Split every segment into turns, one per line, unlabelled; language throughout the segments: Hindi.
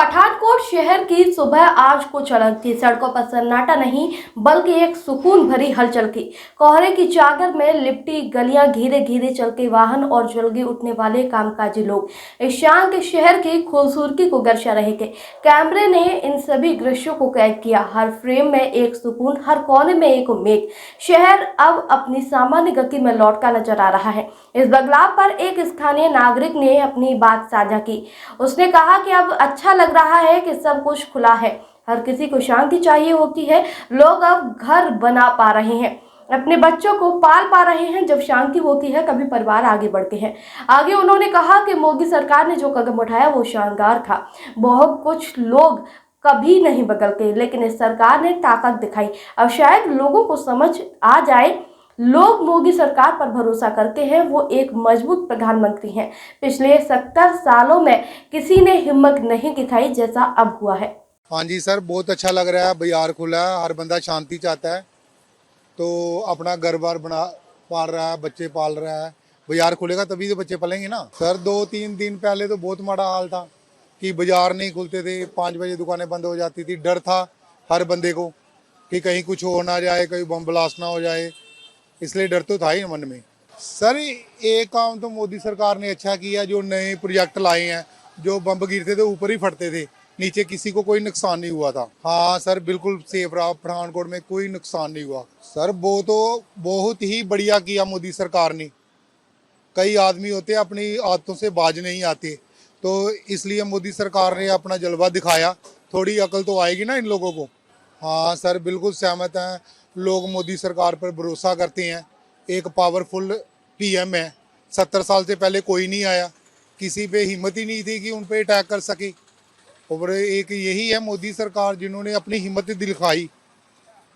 पठानकोट शहर की सुबह आज कुछ अलग थी। सड़कों पर सन्नाटा नहीं बल्कि एक सुकून भरी हलचल थी। कोहरे की चादर में लिपटी गलियां, धीरे धीरे चलते वाहन और जल्दी उठने वाले कामकाजी लोग इस शाम के शहर की खूबसूरती को दर्शा रहे थे। कैमरे ने इन सभी दृश्यों को कैद किया। हर फ्रेम में एक सुकून, हर कोने में एक उम्मीद। शहर अब अपनी सामान्य गति में लौटता नजर आ रहा है। इस बदलाव पर एक स्थानीय नागरिक ने अपनी बात साझा की। उसने कहा कि अब अच्छा लग रहा है कि सब कुछ खुला है। हर किसी को शांति चाहिए होती है। लोग अब घर बना पा रहे हैं, अपने बच्चों को पाल पा रहे हैं। जब शांति होती है कभी परिवार आगे बढ़ते हैं। आगे उन्होंने कहा कि मोदी सरकार ने जो कदम उठाया वो शानदार था। बहुत कुछ लोग कभी नहीं बदलते, लेकिन इस सरकार ने ताकत दिखाई। अब शायद लोगों को समझ आ जाए, लोग मोदी सरकार पर भरोसा करते हैं। वो एक मजबूत प्रधानमंत्री हैं। पिछले 70 सालों में किसी ने हिम्मत नहीं दिखाई जैसा अब हुआ है।
हाँ जी सर, बहुत अच्छा लग रहा है। बाजार खुला है, हर बंदा शांति चाहता है, तो अपना घर बार बना पाल रहा है, बच्चे पाल रहा है। बाजार खुलेगा तभी तो बच्चे पलेंगे ना सर। 2-3 दिन पहले तो बहुत माड़ा हाल था कि बाजार नहीं खुलते थे, 5 बजे दुकानें बंद हो जाती थी। डर था हर बंदे को कि कहीं कुछ हो ना जाए, कहीं बम ब्लास्ट ना हो जाए, इसलिए डर तो था ही मन में। सर एक काम तो मोदी सरकार ने अच्छा किया, जो नए प्रोजेक्ट लाए हैं। जो बम गिरते थे ऊपर ही फटते थे, नीचे किसी को कोई नुकसान नहीं हुआ था। हाँ सर, बिल्कुल सेफ रहा। पठानकोट में कोई नुकसान नहीं हुआ सर। वो तो बहुत ही बढ़िया किया मोदी सरकार ने। कई आदमी होते अपनी आदतों से बाज नहीं आते, तो इसलिए मोदी सरकार ने अपना जलवा दिखाया। थोड़ी अकल तो आएगी ना इन लोगों को। हाँ सर, बिल्कुल सहमत हैं। लोग मोदी सरकार पर भरोसा करते हैं। एक पावरफुल पीएम है। 70 साल से पहले कोई नहीं आया, किसी पे हिम्मत ही नहीं थी कि उन पे अटैक कर सके। और एक यही है मोदी सरकार, जिन्होंने अपनी हिम्मत दिखाई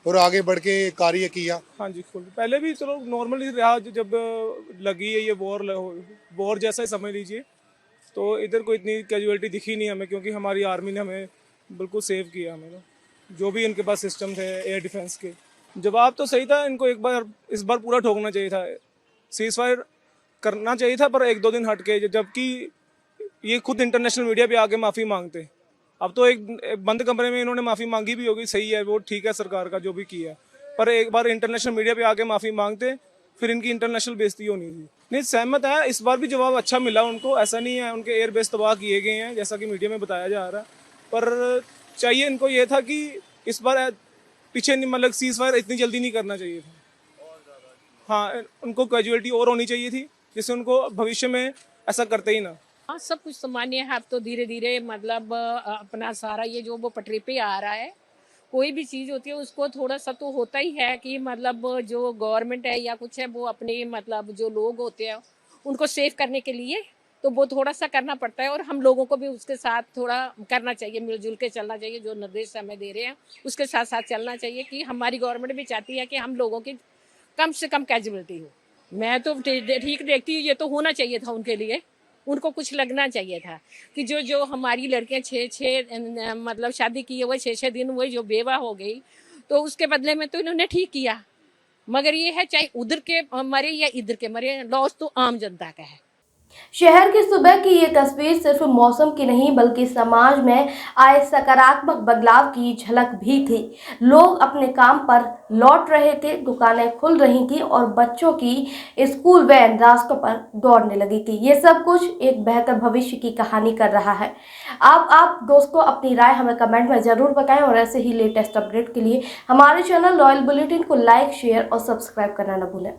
और आगे बढ़ के कार्य किया।
हाँ जी, फुल। पहले भी चलो नॉर्मली रहा, जब लगी है ये वॉर जैसा ही समझ लीजिए, तो इधर कोई इतनी कैजुअलिटी दिखी नहीं हमें, क्योंकि हमारी आर्मी ने हमें बिल्कुल सेव किया। हमें तो जो भी इनके पास सिस्टम थे एयर डिफेंस के, जवाब तो सही था। इनको इस बार पूरा ठोकना चाहिए था, सीज फायर करना चाहिए था, पर 1-2 दिन हट के, जबकि ये खुद इंटरनेशनल मीडिया पे आके माफ़ी मांगते। अब तो एक बंद कमरे में इन्होंने माफ़ी मांगी भी होगी, सही है, वो ठीक है सरकार का जो भी किया, पर एक बार इंटरनेशनल मीडिया पे आके माफ़ी मांगते, फिर इनकी इंटरनेशनल बेइज्जती होनी थी। नहीं, सहमत है, इस बार भी जवाब अच्छा मिला उनको। ऐसा नहीं है उनके एयरबेस तबाह किए गए हैं जैसा कि मीडिया में बताया जा रहा है, पर चाहिए इनको ये था कि इस बार पीछे नहीं, मतलब सीज फायर इतनी जल्दी नहीं करना चाहिए था। हाँ, उनको कैजुअलिटी और होनी चाहिए थी, जिससे उनको भविष्य में ऐसा करते ही ना।
हाँ, सब कुछ सामान्य है। अब तो धीरे धीरे मतलब अपना सारा ये जो वो पटरी पे आ रहा है। कोई भी चीज़ होती है उसको थोड़ा सा तो होता ही है कि मतलब जो गवर्नमेंट है या कुछ है, वो अपने मतलब जो लोग होते हैं उनको सेव करने के लिए तो वो थोड़ा सा करना पड़ता है, और हम लोगों को भी उसके साथ थोड़ा करना चाहिए, मिलजुल के चलना चाहिए। जो निर्देश हमें दे रहे हैं उसके साथ साथ चलना चाहिए, कि हमारी गवर्नमेंट भी चाहती है कि हम लोगों की कम से कम कैजुअलिटी हो। मैं तो ठीक देखती हूँ, ये तो होना चाहिए था उनके लिए। उनको कुछ लगना चाहिए था कि जो जो हमारी लड़कियां 6 मतलब शादी की है, वो 6 दिन हुए जो बेवा हो गई, तो उसके बदले में तो इन्होंने ठीक किया। मगर ये है, चाहे उधर के मरे या इधर के मरे, लॉस तो आम जनता का है।
शहर की सुबह की ये तस्वीर सिर्फ मौसम की नहीं बल्कि समाज में आए सकारात्मक बदलाव की झलक भी थी। लोग अपने काम पर लौट रहे थे, दुकानें खुल रही थी और बच्चों की स्कूल वैन रास्तों पर दौड़ने लगी थी। ये सब कुछ एक बेहतर भविष्य की कहानी कर रहा है। अब आप दोस्तों अपनी राय हमें कमेंट में जरूर बताएं, और ऐसे ही लेटेस्ट अपडेट के लिए हमारे चैनल रॉयल बुलेटिन को लाइक, शेयर और सब्सक्राइब करना न भूलें।